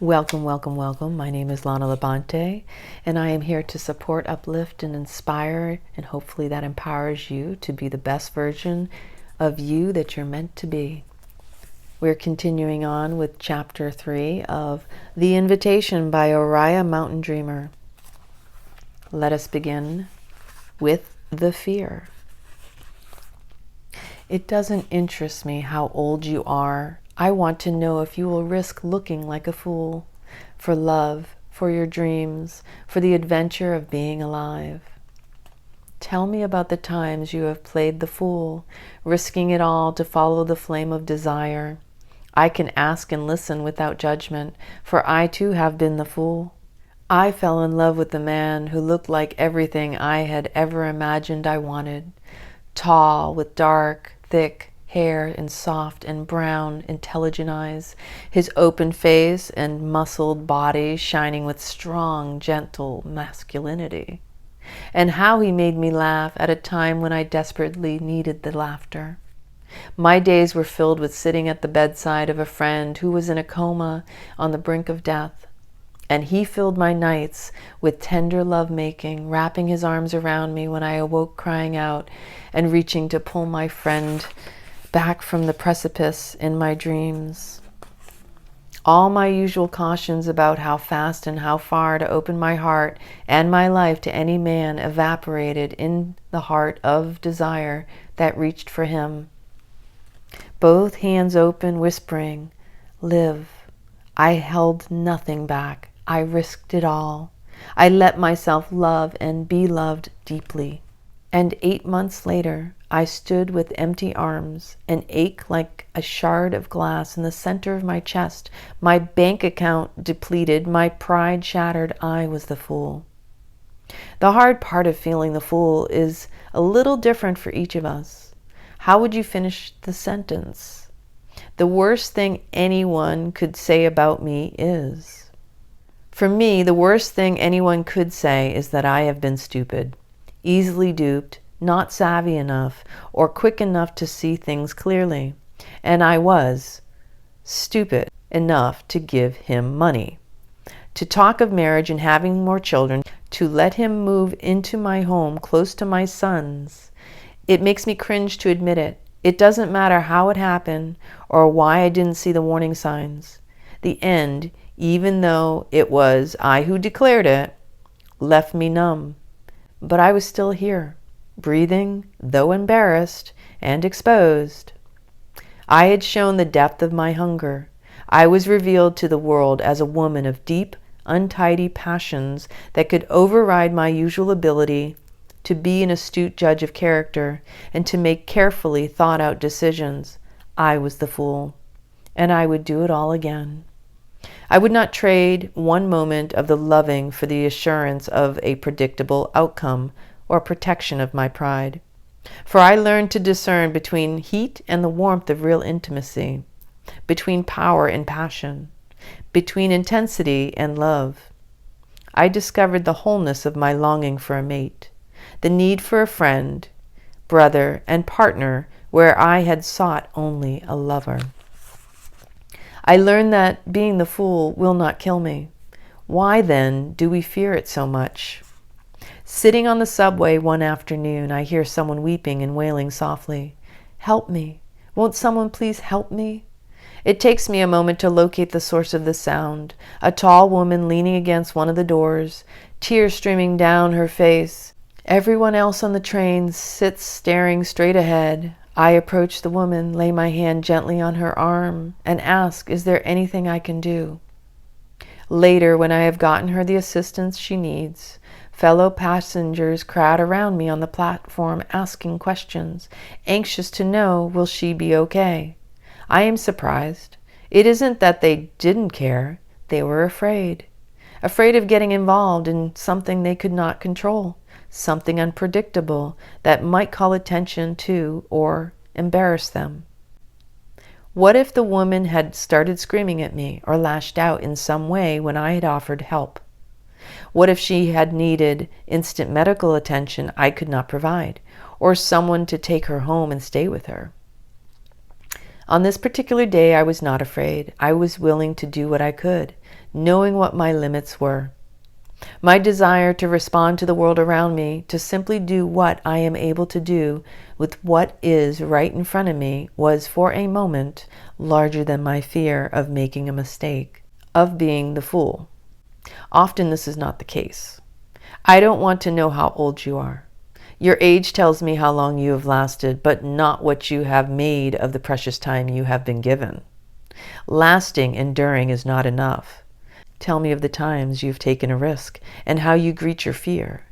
Welcome, welcome, welcome. My name is Lana Labonte, and I am here to support, uplift, and inspire, and hopefully that empowers you to be the best version of you that you're meant to be. We're continuing on with Chapter 3 of The Invitation by Oriah Mountain Dreamer. Let us begin with the fear. It doesn't interest me how old you are. I want to know if you will risk looking like a fool for love, for your dreams, for the adventure of being alive. Tell me about the times you have played the fool, risking it all to follow the flame of desire. I can ask and listen without judgment, for I too have been the fool. I fell in love with the man who looked like everything I had ever imagined I wanted. Tall, with dark, thick hair and soft and brown, intelligent eyes, his open face and muscled body shining with strong, gentle masculinity. And how he made me laugh at a time when I desperately needed the laughter. My days were filled with sitting at the bedside of a friend who was in a coma on the brink of death. And he filled my nights with tender love-making, wrapping his arms around me when I awoke crying out and reaching to pull my friend back from the precipice in my dreams. All my usual cautions about how fast and how far to open my heart and my life to any man evaporated in the heart of desire that reached for him. Both hands open, whispering, "Live." I held nothing back. I risked it all. I let myself love and be loved deeply. And 8 months later, I stood with empty arms, an ache like a shard of glass in the center of my chest, my bank account depleted, my pride shattered. I was the fool. The hard part of feeling the fool is a little different for each of us. How would you finish the sentence? The worst thing anyone could say about me is... For me, the worst thing anyone could say is that I have been stupid, easily duped, not savvy enough, or quick enough to see things clearly. And I was stupid enough to give him money, to talk of marriage and having more children, to let him move into my home close to my sons. It makes me cringe to admit it. It doesn't matter how it happened or why I didn't see the warning signs. The end, even though it was I who declared it, left me numb. But I was still here, breathing, though embarrassed and exposed. I had shown the depth of my hunger. I was revealed to the world as a woman of deep, untidy passions that could override my usual ability to be an astute judge of character and to make carefully thought-out decisions. I was the fool, and I would do it all again. I would not trade one moment of the loving for the assurance of a predictable outcome or protection of my pride. For I learned to discern between heat and the warmth of real intimacy, between power and passion, between intensity and love. I discovered the wholeness of my longing for a mate, the need for a friend, brother, and partner where I had sought only a lover. I learned that being the fool will not kill me. Why then do we fear it so much? Sitting on the subway one afternoon, I hear someone weeping and wailing softly. "Help me. Won't someone please help me?" It takes me a moment to locate the source of the sound. A tall woman leaning against one of the doors, tears streaming down her face. Everyone else on the train sits staring straight ahead. I approach the woman, lay my hand gently on her arm, and ask, is there anything I can do? Later, when I have gotten her the assistance she needs, fellow passengers crowd around me on the platform asking questions, anxious to know, will she be okay? I am surprised. It isn't that they didn't care. They were afraid. Afraid of getting involved in something they could not control. Something unpredictable that might call attention to or embarrass them. What if the woman had started screaming at me or lashed out in some way when I had offered help? What if she had needed instant medical attention I could not provide, or someone to take her home and stay with her? On this particular day, I was not afraid. I was willing to do what I could, knowing what my limits were. My desire to respond to the world around me, to simply do what I am able to do with what is right in front of me, was for a moment larger than my fear of making a mistake, of being the fool. Often this is not the case. I don't want to know how old you are. Your age tells me how long you have lasted, but not what you have made of the precious time you have been given. Lasting, enduring is not enough. Tell me of the times you've taken a risk and how you greet your fear.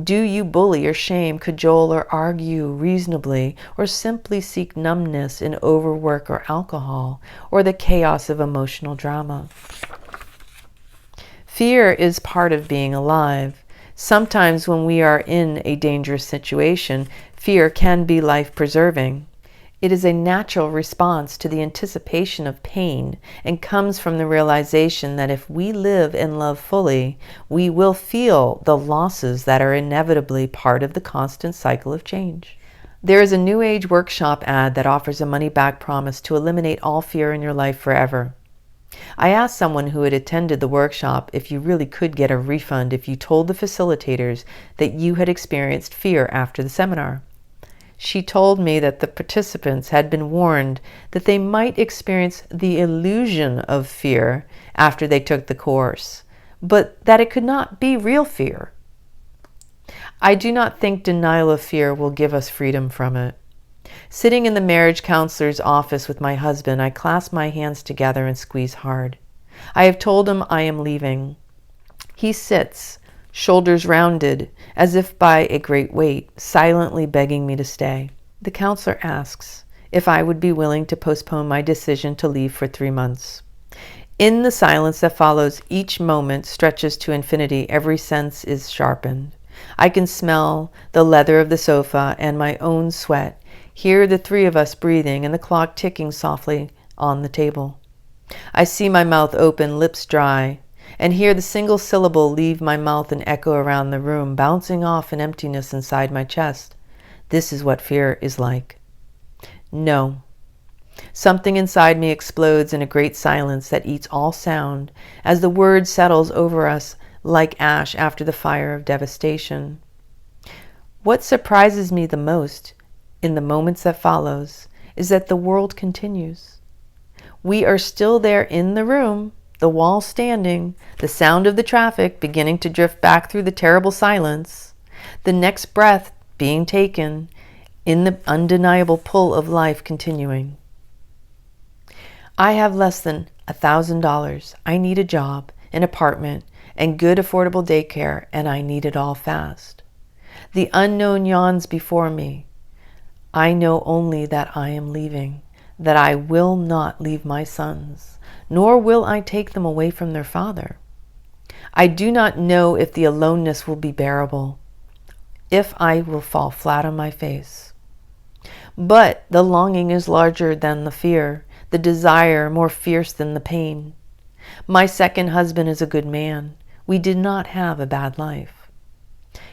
Do you bully or shame, cajole or argue reasonably, or simply seek numbness in overwork or alcohol, or the chaos of emotional drama? Fear is part of being alive. Sometimes when we are in a dangerous situation, fear can be life-preserving. It is a natural response to the anticipation of pain and comes from the realization that if we live and love fully, we will feel the losses that are inevitably part of the constant cycle of change. There is a New Age workshop ad that offers a money-back promise to eliminate all fear in your life forever. I asked someone who had attended the workshop if you really could get a refund if you told the facilitators that you had experienced fear after the seminar. She told me that the participants had been warned that they might experience the illusion of fear after they took the course, but that it could not be real fear. I do not think denial of fear will give us freedom from it. Sitting in the marriage counselor's office with my husband, I clasp my hands together and squeeze hard. I have told him I am leaving. He sits, shoulders rounded, as if by a great weight, silently begging me to stay. The counselor asks if I would be willing to postpone my decision to leave for 3 months. In the silence that follows, each moment stretches to infinity. Every sense is sharpened. I can smell the leather of the sofa and my own sweat. Hear the three of us breathing and the clock ticking softly on the table. I see my mouth open, lips dry, and hear the single syllable leave my mouth and echo around the room, bouncing off an emptiness inside my chest. This is what fear is like. No. Something inside me explodes in a great silence that eats all sound as the word settles over us like ash after the fire of devastation. What surprises me the most in the moments that follows is that the world continues. We are still there in the room, the wall standing, the sound of the traffic beginning to drift back through the terrible silence, the next breath being taken, in the undeniable pull of life continuing. I have less than $1,000. I need a job, an apartment, and good affordable daycare, and I need it all fast. The unknown yawns before me. I know only that I am leaving, that I will not leave my sons, nor will I take them away from their father. I do not know if the aloneness will be bearable, if I will fall flat on my face. But the longing is larger than the fear, the desire more fierce than the pain. My second husband is a good man. We did not have a bad life.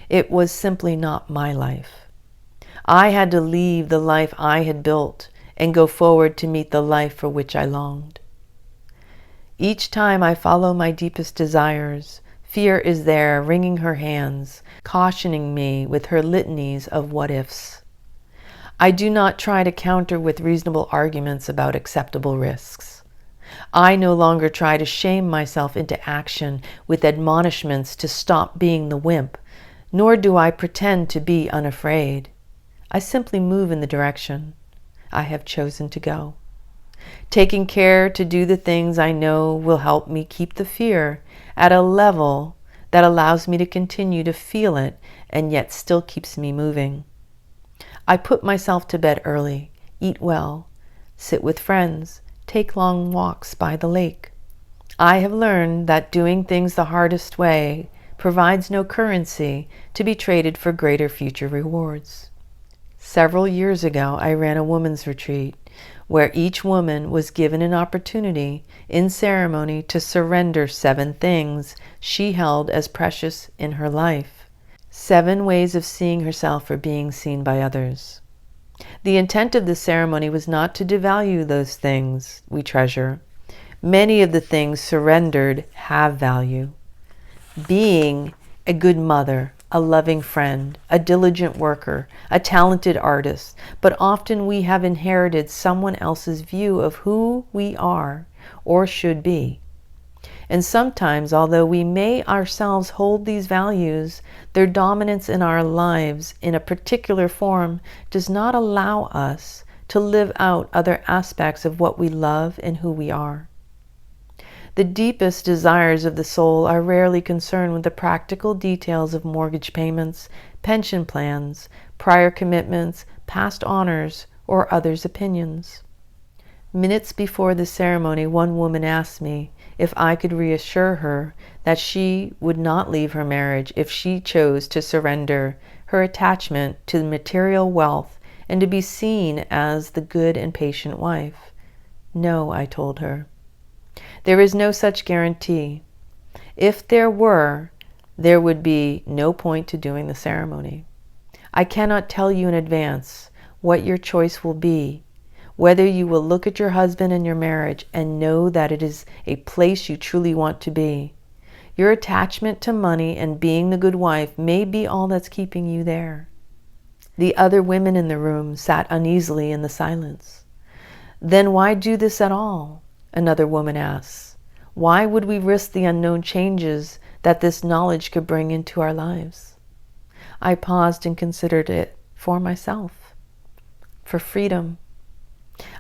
It was simply not my life. I had to leave the life I had built and go forward to meet the life for which I longed. Each time I follow my deepest desires, fear is there, wringing her hands, cautioning me with her litanies of what-ifs. I do not try to counter with reasonable arguments about acceptable risks. I no longer try to shame myself into action with admonishments to stop being the wimp, nor do I pretend to be unafraid. I simply move in the direction I have chosen to go, taking care to do the things I know will help me keep the fear at a level that allows me to continue to feel it and yet still keeps me moving. I put myself to bed early, eat well, sit with friends, take long walks by the lake. I have learned that doing things the hardest way provides no currency to be traded for greater future rewards. Several years ago, I ran a women's retreat where each woman was given an opportunity in ceremony to surrender 7 things she held as precious in her life. 7 ways of seeing herself or being seen by others. The intent of the ceremony was not to devalue those things we treasure. Many of the things surrendered have value. Being a good mother, a loving friend, a diligent worker, a talented artist, but often we have inherited someone else's view of who we are or should be. And sometimes, although we may ourselves hold these values, their dominance in our lives in a particular form does not allow us to live out other aspects of what we love and who we are. The deepest desires of the soul are rarely concerned with the practical details of mortgage payments, pension plans, prior commitments, past honors, or others' opinions. Minutes before the ceremony, one woman asked me if I could reassure her that she would not leave her marriage if she chose to surrender her attachment to material wealth and to be seen as the good and patient wife. No, I told her. There is no such guarantee. If there were, there would be no point to doing the ceremony. I cannot tell you in advance what your choice will be, whether you will look at your husband and your marriage and know that it is a place you truly want to be. Your attachment to money and being the good wife may be all that's keeping you there. The other women in the room sat uneasily in the silence. Then why do this at all? Another woman asks. Why would we risk the unknown changes that this knowledge could bring into our lives? I paused and considered it for myself. For freedom.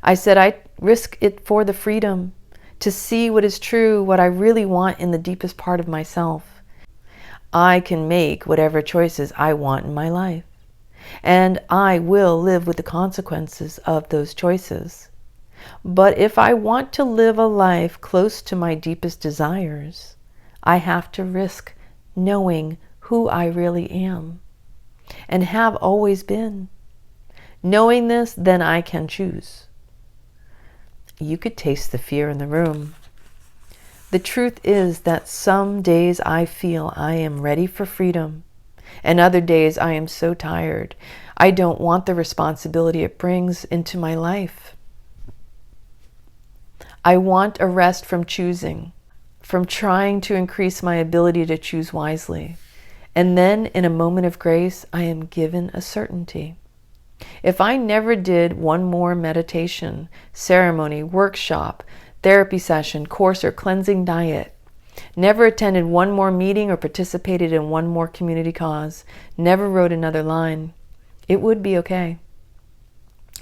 I said I'd risk it for the freedom to see what is true, what I really want in the deepest part of myself. I can make whatever choices I want in my life, and I will live with the consequences of those choices. But if I want to live a life close to my deepest desires, I have to risk knowing who I really am and have always been. Knowing this, then I can choose. You could taste the fear in the room. The truth is that some days I feel I am ready for freedom, and other days I am so tired. I don't want the responsibility it brings into my life. I want a rest from choosing, from trying to increase my ability to choose wisely. And then, in a moment of grace, I am given a certainty. If I never did one more meditation, ceremony, workshop, therapy session, course, or cleansing diet, never attended one more meeting or participated in one more community cause, never wrote another line, it would be okay.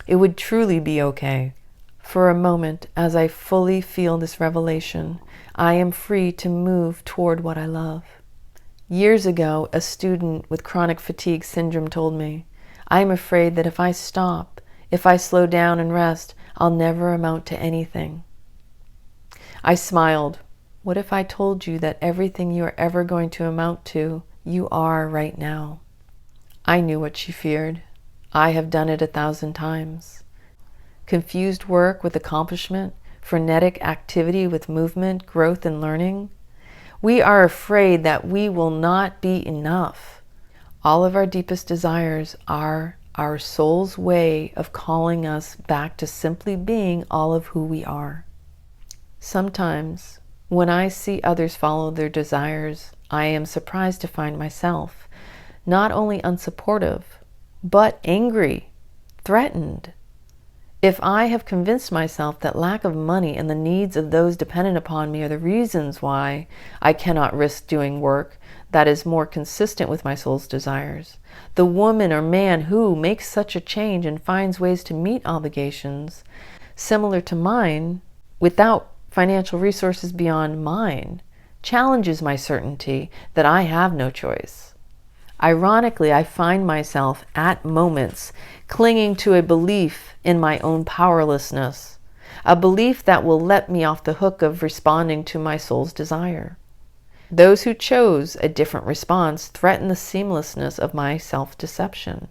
It would truly be okay. For a moment, as I fully feel this revelation, I am free to move toward what I love. Years ago, a student with chronic fatigue syndrome told me, I am afraid that if I stop, if I slow down and rest, I'll never amount to anything. I smiled. What if I told you that everything you are ever going to amount to, you are right now? I knew what she feared. I have done it 1,000 times. Confused work with accomplishment, frenetic activity with movement, growth, and learning. We are afraid that we will not be enough. All of our deepest desires are our soul's way of calling us back to simply being all of who we are. Sometimes, when I see others follow their desires, I am surprised to find myself not only unsupportive, but angry, threatened. If I have convinced myself that lack of money and the needs of those dependent upon me are the reasons why I cannot risk doing work that is more consistent with my soul's desires, the woman or man who makes such a change and finds ways to meet obligations similar to mine without financial resources beyond mine challenges my certainty that I have no choice. Ironically, I find myself at moments clinging to a belief in my own powerlessness, a belief that will let me off the hook of responding to my soul's desire. Those who chose a different response threaten the seamlessness of my self-deception.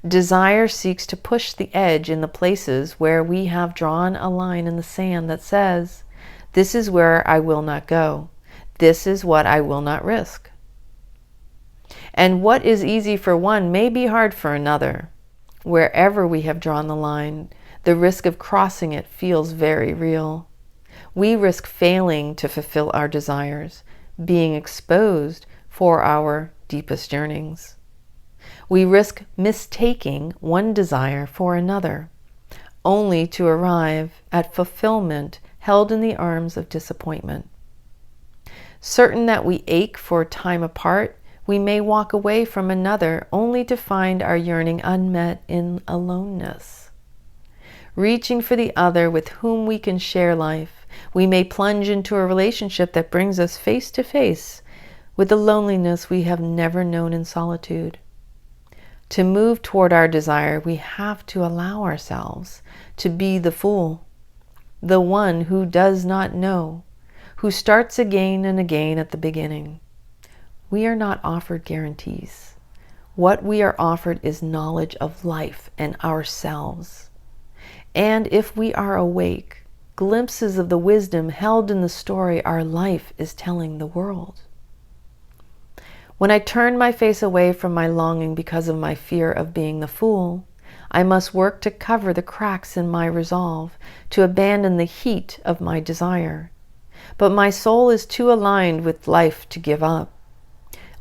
Desire seeks to push the edge in the places where we have drawn a line in the sand that says, this is where I will not go. This is what I will not risk. And what is easy for one may be hard for another. Wherever we have drawn the line, the risk of crossing it feels very real. We risk failing to fulfill our desires, being exposed for our deepest yearnings. We risk mistaking one desire for another, only to arrive at fulfillment held in the arms of disappointment. Certain that we ache for time apart, we may walk away from another only to find our yearning unmet in aloneness. Reaching for the other with whom we can share life, we may plunge into a relationship that brings us face to face with the loneliness we have never known in solitude. To move toward our desire, we have to allow ourselves to be the fool, the one who does not know, who starts again and again at the beginning. We are not offered guarantees. What we are offered is knowledge of life and ourselves. And if we are awake, glimpses of the wisdom held in the story our life is telling the world. When I turn my face away from my longing because of my fear of being the fool, I must work to cover the cracks in my resolve, to abandon the heat of my desire. But my soul is too aligned with life to give up.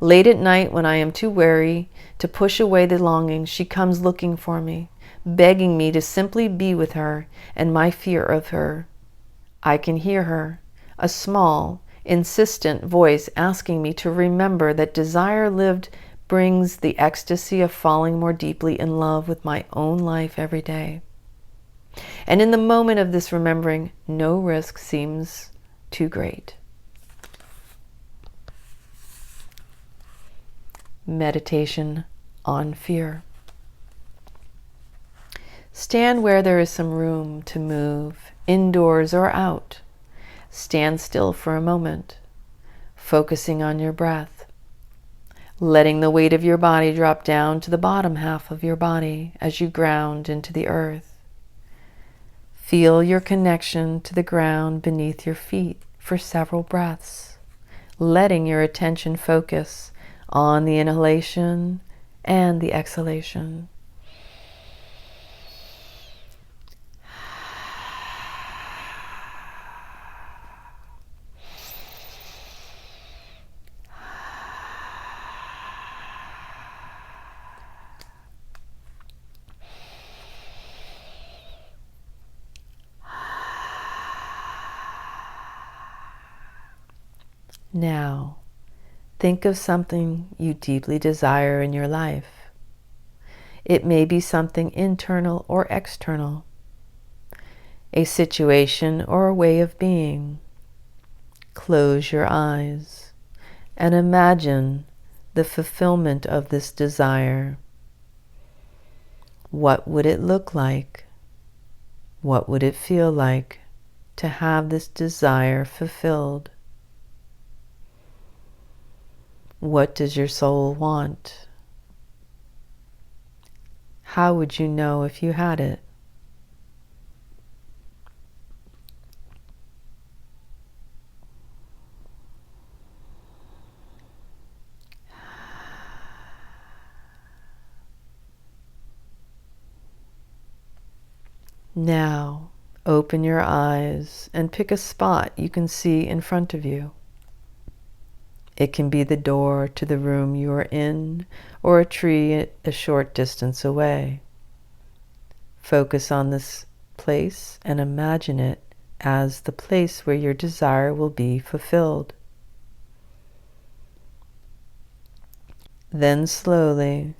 Late at night, when I am too weary to push away the longing, she comes looking for me, begging me to simply be with her and my fear of her. I can hear her, a small, insistent voice asking me to remember that desire lived brings the ecstasy of falling more deeply in love with my own life every day. And in the moment of this remembering, no risk seems too great. Meditation on fear. Stand where there is some room to move, indoors or out. Stand still for a moment, focusing on your breath, letting the weight of your body drop down to the bottom half of your body as you ground into the earth. Feel your connection to the ground beneath your feet for several breaths, letting your attention focus on the inhalation and the exhalation. Now, think of something you deeply desire in your life. It may be something internal or external, a situation or a way of being. Close your eyes and imagine the fulfillment of this desire. What would it look like? What would it feel like to have this desire fulfilled? What does your soul want? How would you know if you had it? Now, open your eyes and pick a spot you can see in front of you. It can be the door to the room you are in, or a tree a short distance away. Focus on this place and imagine it as the place where your desire will be fulfilled. Then slowly,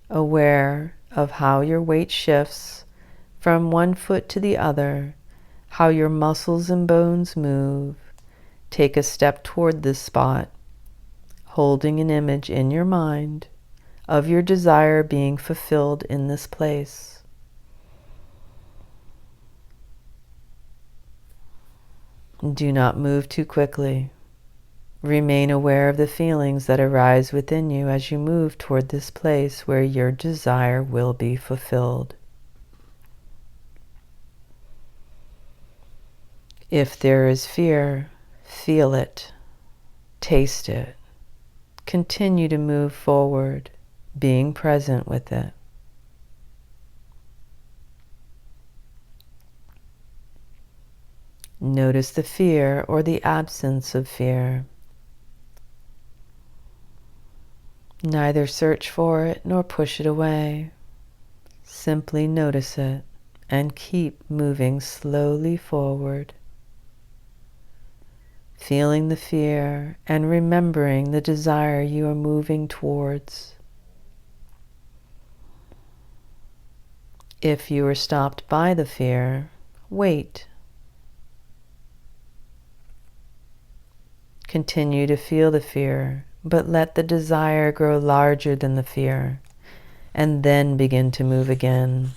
aware of how your weight shifts from one foot to the other, how your muscles and bones move, take a step toward this spot, holding an image in your mind of your desire being fulfilled in this place. Do not move too quickly. Remain aware of the feelings that arise within you as you move toward this place where your desire will be fulfilled. If there is fear, feel it, taste it. Continue to move forward, being present with it. Notice the fear or the absence of fear. Neither search for it nor push it away. Simply notice it and keep moving slowly forward, feeling the fear and remembering the desire you are moving towards. If you are stopped by the fear, wait. Continue to feel the fear, but let the desire grow larger than the fear, and then begin to move again.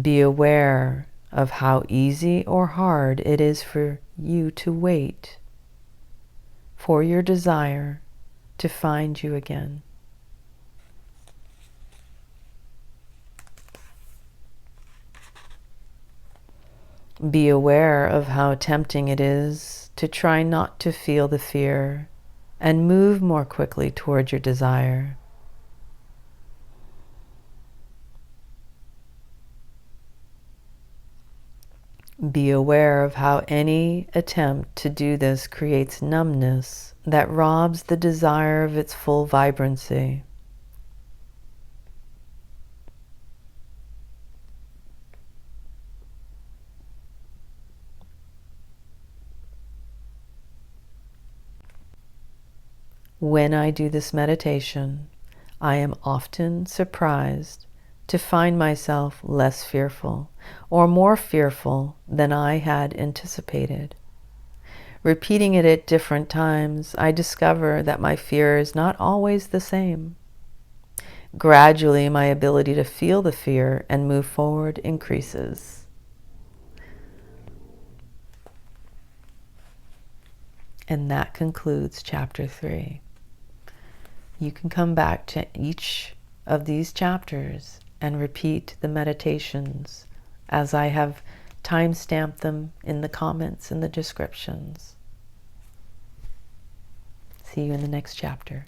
Be aware of how easy or hard it is for you to wait for your desire to find you again. Be aware of how tempting it is to try not to feel the fear and move more quickly toward your desire. Be aware of how any attempt to do this creates numbness that robs the desire of its full vibrancy. When I do this meditation, I am often surprised to find myself less fearful or more fearful than I had anticipated. Repeating it at different times, I discover that my fear is not always the same. Gradually, my ability to feel the fear and move forward increases. And that concludes Chapter 3. You can come back to each of these chapters and repeat the meditations as I have time-stamped them in the comments and the descriptions. See you in the next chapter.